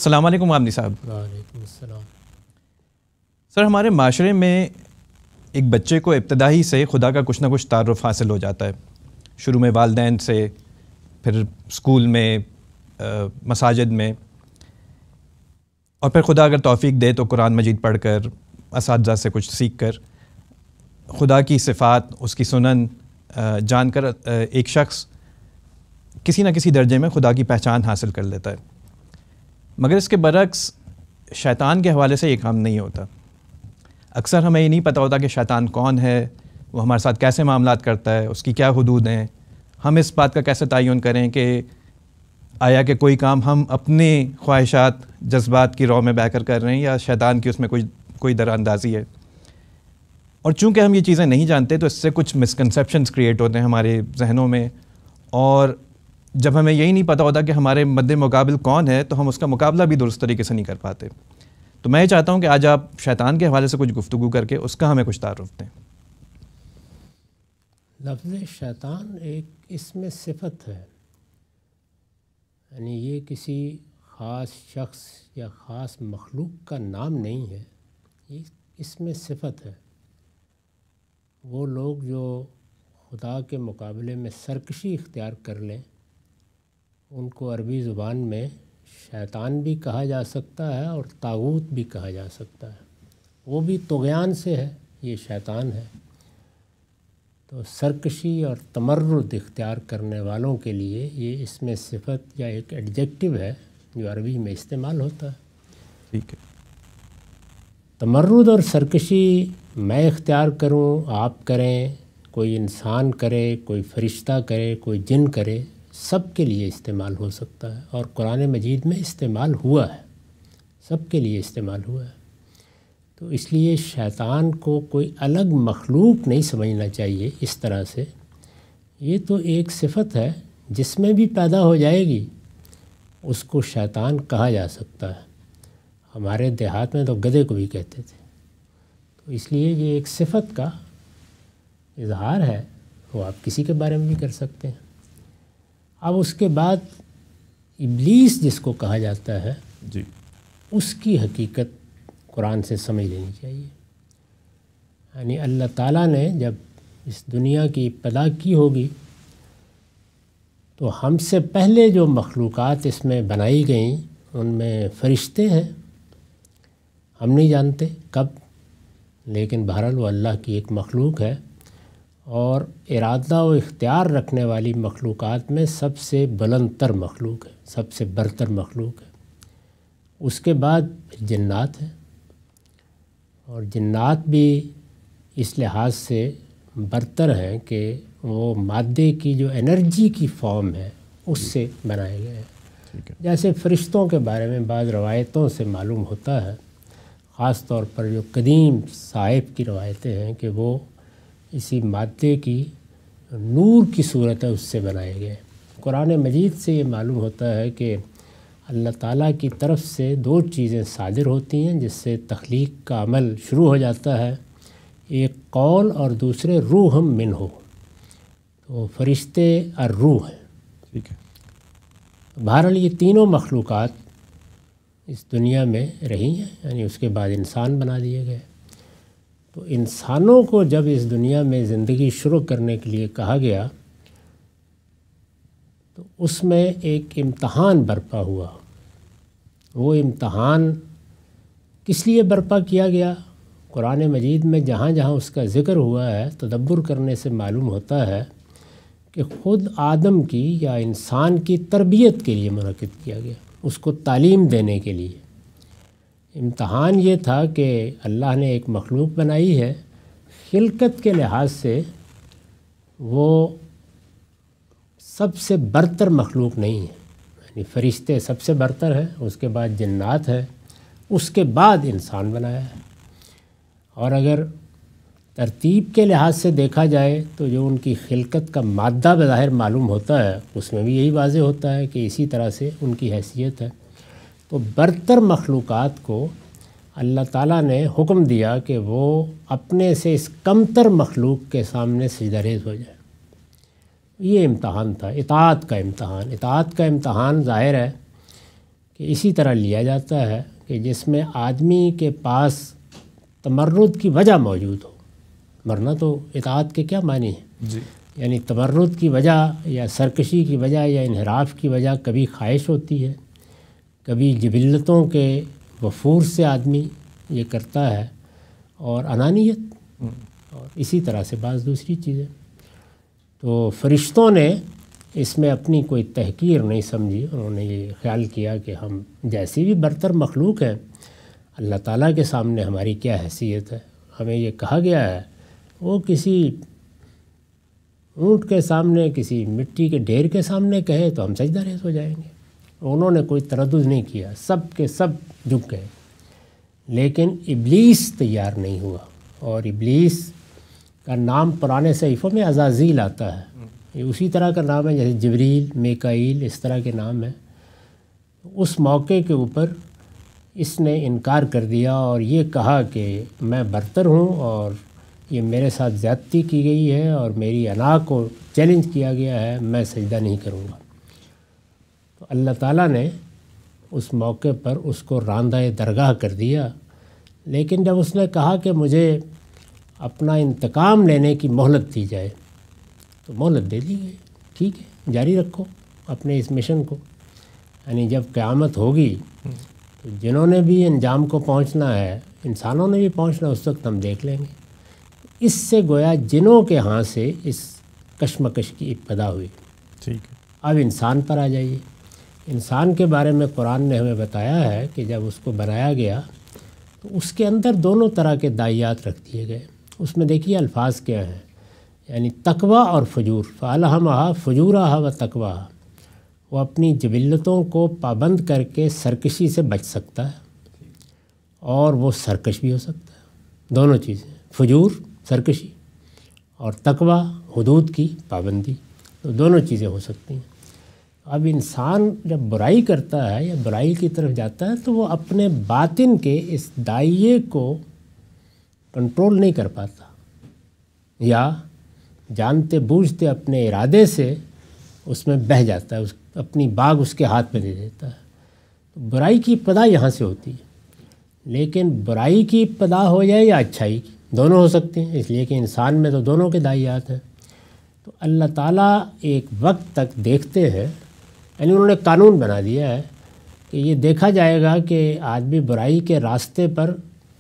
السلام علیکم عامدی صاحب۔ وعلیکم السلام۔ سر، ہمارے معاشرے میں ایک بچے کو ابتدائی سے خدا کا کچھ نہ کچھ تعارف حاصل ہو جاتا ہے، شروع میں والدین سے، پھر اسکول میں، مساجد میں، اور پھر خدا اگر توفیق دے تو قرآن مجید پڑھ کر، اساتذہ سے کچھ سیکھ کر، خدا کی صفات، اس کی سنن جان کر ایک شخص کسی نہ کسی درجے میں خدا کی پہچان حاصل کر لیتا ہے۔ مگر اس کے برعکس شیطان کے حوالے سے یہ کام نہیں ہوتا۔ اکثر ہمیں یہ نہیں پتہ ہوتا کہ شیطان کون ہے، وہ ہمارے ساتھ کیسے معاملات کرتا ہے، اس کی کیا حدود ہیں۔ ہم اس بات کا کیسے تعین کریں کہ آیا کہ کوئی کام ہم اپنے خواہشات، جذبات کی رو میں بہہ کر رہے ہیں یا شیطان کی اس میں کوئی در اندازی ہے۔ اور چونکہ ہم یہ چیزیں نہیں جانتے تو اس سے کچھ مسکنسیپشنز کریٹ ہوتے ہیں ہمارے ذہنوں میں، اور جب ہمیں یہی نہیں پتہ ہوتا کہ ہمارے مد مقابل کون ہے تو ہم اس کا مقابلہ بھی درست طریقے سے نہیں کر پاتے۔ تو میں یہ چاہتا ہوں کہ آج آپ شیطان کے حوالے سے کچھ گفتگو کر کے اس کا ہمیں کچھ تعارف دیں۔ لفظ شیطان ایک اسم صفت ہے، یعنی یہ کسی خاص شخص یا خاص مخلوق کا نام نہیں ہے، یہ اسم صفت ہے۔ وہ لوگ جو خدا کے مقابلے میں سرکشی اختیار کر لیں ان کو عربی زبان میں شیطان بھی کہا جا سکتا ہے اور طاغوت بھی کہا جا سکتا ہے۔ وہ بھی طغیان سے ہے، یہ شیطان ہے۔ تو سرکشی اور تمرد اختیار کرنے والوں کے لیے یہ اسم صفت یا ایک ایڈجیکٹو ہے جو عربی میں استعمال ہوتا ہے۔ ٹھیک ہے۔ تمرد اور سرکشی میں اختیار کروں، آپ کریں، کوئی انسان کرے، کوئی فرشتہ کرے، کوئی جن کرے، سب کے لیے استعمال ہو سکتا ہے، اور قرآن مجید میں استعمال ہوا ہے، سب کے لیے استعمال ہوا ہے۔ تو اس لیے شیطان کو کوئی الگ مخلوق نہیں سمجھنا چاہیے اس طرح سے۔ یہ تو ایک صفت ہے، جس میں بھی پیدا ہو جائے گی اس کو شیطان کہا جا سکتا ہے۔ ہمارے دیہات میں تو گدھے کو بھی کہتے تھے۔ تو اس لیے یہ ایک صفت کا اظہار ہے، وہ آپ کسی کے بارے میں بھی کر سکتے ہیں۔ اب اس کے بعد ابلیس جس کو کہا جاتا ہے، جی، اس کی حقیقت قرآن سے سمجھ لینی چاہیے۔ یعنی اللہ تعالیٰ نے جب اس دنیا کی ابتدا کی ہوگی تو ہم سے پہلے جو مخلوقات اس میں بنائی گئیں ان میں فرشتے ہیں، ہم نہیں جانتے کب، لیکن بہرحال وہ اللہ کی ایک مخلوق ہے، اور ارادہ و اختیار رکھنے والی مخلوقات میں سب سے بلند تر مخلوق ہے، سب سے برتر مخلوق ہے۔ اس کے بعد جنات ہیں، اور جنات بھی اس لحاظ سے برتر ہیں کہ وہ مادے کی جو انرجی کی فارم ہے اس سے بنائے گئے ہیں۔ جیسے فرشتوں کے بارے میں بعض روایتوں سے معلوم ہوتا ہے، خاص طور پر جو قدیم صحائف کی روایتیں ہیں، کہ وہ اسی مادے کی نور کی صورت ہے اس سے بنائے گئے۔ قرآن مجید سے یہ معلوم ہوتا ہے کہ اللہ تعالیٰ کی طرف سے دو چیزیں صادر ہوتی ہیں جس سے تخلیق کا عمل شروع ہو جاتا ہے، ایک قول اور دوسرے روح منہ۔ تو فرشتے اور روح ہیں۔ ٹھیک ہے۔ بہرحال یہ تینوں مخلوقات اس دنیا میں رہی ہیں، یعنی اس کے بعد انسان بنا دیے گئے۔ تو انسانوں کو جب اس دنیا میں زندگی شروع کرنے کے لیے کہا گیا تو اس میں ایک امتحان برپا ہوا۔ وہ امتحان کس لیے برپا کیا گیا؟ قرآن مجید میں جہاں جہاں اس کا ذکر ہوا ہے، تدبر کرنے سے معلوم ہوتا ہے کہ خود آدم کی یا انسان کی تربیت کے لیے منعقد کیا گیا، اس کو تعلیم دینے کے لیے۔ امتحان یہ تھا کہ اللہ نے ایک مخلوق بنائی ہے، خلقت کے لحاظ سے وہ سب سے برتر مخلوق نہیں ہے، یعنی فرشتے سب سے برتر ہے، اس کے بعد جنات ہے، اس کے بعد انسان بنایا ہے۔ اور اگر ترتیب کے لحاظ سے دیکھا جائے تو جو ان کی خلقت کا مادہ بظاہر معلوم ہوتا ہے اس میں بھی یہی واضح ہوتا ہے کہ اسی طرح سے ان کی حیثیت ہے۔ تو برتر مخلوقات کو اللہ تعالیٰ نے حکم دیا کہ وہ اپنے سے اس کمتر مخلوق کے سامنے سجدہ ریز ہو جائے۔ یہ امتحان تھا، اطاعت کا امتحان۔ اطاعت کا امتحان ظاہر ہے کہ اسی طرح لیا جاتا ہے کہ جس میں آدمی کے پاس تمرد کی وجہ موجود ہو، ورنہ تو اطاعت کے کیا معنی ہیں؟ جی، یعنی تمرد کی وجہ یا سرکشی کی وجہ یا انحراف کی وجہ کبھی خواہش ہوتی ہے، کبھی جبلتوں کے وفور سے آدمی یہ کرتا ہے، اور انانیت، اور اسی طرح سے بعض دوسری چیزیں۔ تو فرشتوں نے اس میں اپنی کوئی تحقیر نہیں سمجھی، انہوں نے یہ خیال کیا کہ ہم جیسی بھی برتر مخلوق ہیں، اللہ تعالیٰ کے سامنے ہماری کیا حیثیت ہے۔ ہمیں یہ کہا گیا ہے وہ کسی اونٹ کے سامنے، کسی مٹی کے ڈھیر کے سامنے کہے تو ہم سجدہ ریز ہو جائیں گے۔ انہوں نے کوئی تردد نہیں کیا، سب کے سب جھک گئے، لیکن ابلیس تیار نہیں ہوا، اور ابلیس کا نام پرانے صحیفوں میں عزازیل آتا ہے، یہ اسی طرح کا نام ہے جیسے جبریل، میکائیل، اس طرح کے نام ہیں۔ اس موقع کے اوپر اس نے انکار کر دیا اور یہ کہا کہ میں برتر ہوں اور یہ میرے ساتھ زیادتی کی گئی ہے اور میری انا کو چیلنج کیا گیا ہے، میں سجدہ نہیں کروں گا۔ تو اللہ تعالیٰ نے اس موقع پر اس کو راندہ درگاہ کر دیا، لیکن جب اس نے کہا کہ مجھے اپنا انتقام لینے کی مہلت دی جائے تو مہلت دے دی گئی، ٹھیک ہے جاری رکھو اپنے اس مشن کو، یعنی جب قیامت ہوگی تو جنہوں نے بھی انجام کو پہنچنا ہے، انسانوں نے بھی پہنچنا، اس وقت ہم دیکھ لیں گے۔ اس سے گویا جنوں کے ہاں سے اس کشمکش کی ابتدا ہوئی۔ ٹھیک ہے، اب انسان پر آ جائیے۔ انسان کے بارے میں قرآن نے ہمیں بتایا ہے کہ جب اس کو بنایا گیا تو اس کے اندر دونوں طرح کے داعیات رکھ دیے گئے۔ اس میں دیکھیے الفاظ کیا ہیں، یعنی تقویٰ اور فجور، فَأَلْهَمَهَا فُجُورَهَا وَتَقْوَاهَا، وہ اپنی جبلتوں کو پابند کر کے سرکشی سے بچ سکتا ہے اور وہ سرکش بھی ہو سکتا ہے، دونوں چیزیں، فجور سرکشی اور تقویٰ حدود کی پابندی، تو دونوں چیزیں ہو سکتی ہیں۔ اب انسان جب برائی کرتا ہے یا برائی کی طرف جاتا ہے تو وہ اپنے باطن کے اس دائیے کو کنٹرول نہیں کر پاتا، یا جانتے بوجھتے اپنے ارادے سے اس میں بہہ جاتا ہے، اپنی باغ اس کے ہاتھ میں دے دیتا ہے۔ تو برائی کی ابتدا یہاں سے ہوتی ہے، لیکن برائی کی ابتدا ہو جائے یا اچھائی کی، دونوں ہو سکتے ہیں، اس لیے کہ انسان میں تو دونوں کے داعیات ہیں۔ تو اللہ تعالیٰ ایک وقت تک دیکھتے ہیں، یعنی انہوں نے قانون بنا دیا ہے کہ یہ دیکھا جائے گا کہ آدمی برائی کے راستے پر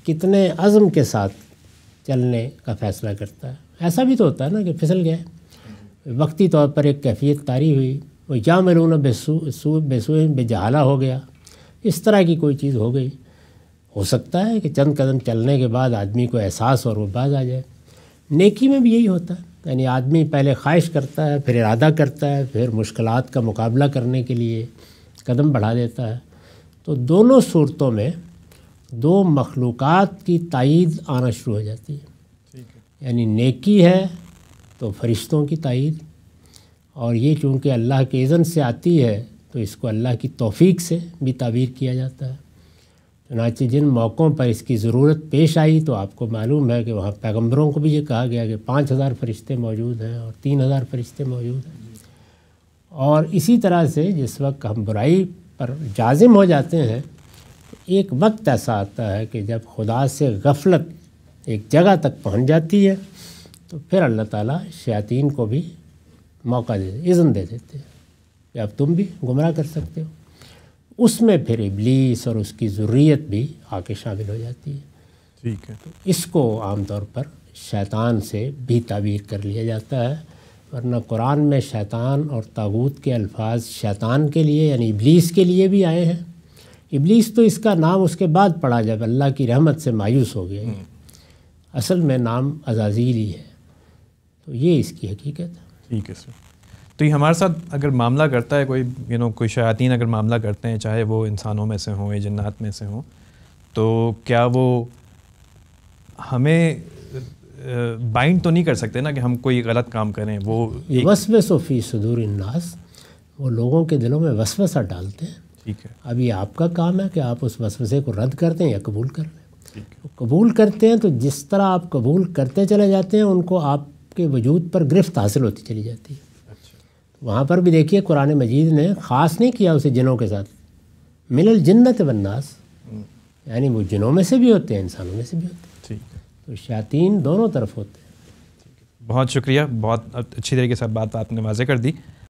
کتنے عزم کے ساتھ چلنے کا فیصلہ کرتا ہے۔ ایسا بھی تو ہوتا ہے نا کہ پھسل گئے، وقتی طور پر ایک کیفیت طاری ہوئی، وہ یعملون بسوء بجہالہ ہو گیا، اس طرح کی کوئی چیز ہو گئی۔ ہو سکتا ہے کہ چند قدم چلنے کے بعد آدمی کو احساس اور وہ باز آ جائے۔ نیکی میں بھی یہی ہوتا ہے، یعنی آدمی پہلے خواہش کرتا ہے، پھر ارادہ کرتا ہے، پھر مشکلات کا مقابلہ کرنے کے لیے قدم بڑھا دیتا ہے۔ تو دونوں صورتوں میں دو مخلوقات کی تائید آنا شروع ہو جاتی ہے، یعنی نیکی ہے تو فرشتوں کی تائید، اور یہ چونکہ اللہ کے اذن سے آتی ہے تو اس کو اللہ کی توفیق سے بھی تعبیر کیا جاتا ہے۔ چنانچہ جن موقعوں پر اس کی ضرورت پیش آئی تو آپ کو معلوم ہے کہ وہاں پیغمبروں کو بھی یہ کہا گیا کہ 5000 فرشتے موجود ہیں اور 3000 فرشتے موجود ہیں۔ اور اسی طرح سے جس وقت ہم برائی پر جازم ہو جاتے ہیں تو ایک وقت ایسا آتا ہے کہ جب خدا سے غفلت ایک جگہ تک پہنچ جاتی ہے تو پھر اللہ تعالیٰ شیاطین کو بھی موقع اذن دے دیتے ہیں کہ اب تم بھی گمراہ کر سکتے ہو۔ اس میں پھر ابلیس اور اس کی ذریت بھی آ کے شامل ہو جاتی ہے۔ ٹھیک ہے، تو اس کو عام طور پر شیطان سے بھی تعبیر کر لیا جاتا ہے، ورنہ قرآن میں شیطان اور طاغوت کے الفاظ شیطان کے لیے یعنی ابلیس کے لیے بھی آئے ہیں۔ ابلیس تو اس کا نام اس کے بعد پڑا جب اللہ کی رحمت سے مایوس ہو گیا، اصل میں نام عزازیل ہی ہے۔ تو یہ اس کی حقیقت ہے۔ ٹھیک ہے سر۔ تو یہ ہمارے ساتھ اگر معاملہ کرتا ہے کوئی کوئی شیاطین اگر معاملہ کرتے ہیں، چاہے وہ انسانوں میں سے ہوں یا جنات میں سے ہوں، تو کیا وہ ہمیں بائنڈ تو نہیں کر سکتے نا کہ ہم کوئی غلط کام کریں؟ وہ وسوس فی صدور الناس، وہ لوگوں کے دلوں میں وسوسہ ڈالتے ہیں۔ ٹھیک ہے، اب یہ آپ کا کام ہے کہ آپ اس وسوسے کو رد کر دیں یا قبول کر لیں۔ قبول کرتے ہیں تو جس طرح آپ قبول کرتے چلے جاتے ہیں ان کو آپ کے وجود پر گرفت حاصل ہوتی چلی جاتی ہے۔ وہاں پر بھی دیکھیے قرآن مجید نے خاص نہیں کیا اسے جنوں کے ساتھ، من الجنت والناس، یعنی وہ جنوں میں سے بھی ہوتے ہیں، انسانوں میں سے بھی ہوتے ہیں، ٹھیک ہے، تو شیاطین دونوں طرف ہوتے ہیں۔ بہت شکریہ، بہت اچھی طریقے سے بات آپ نے واضح کر دی۔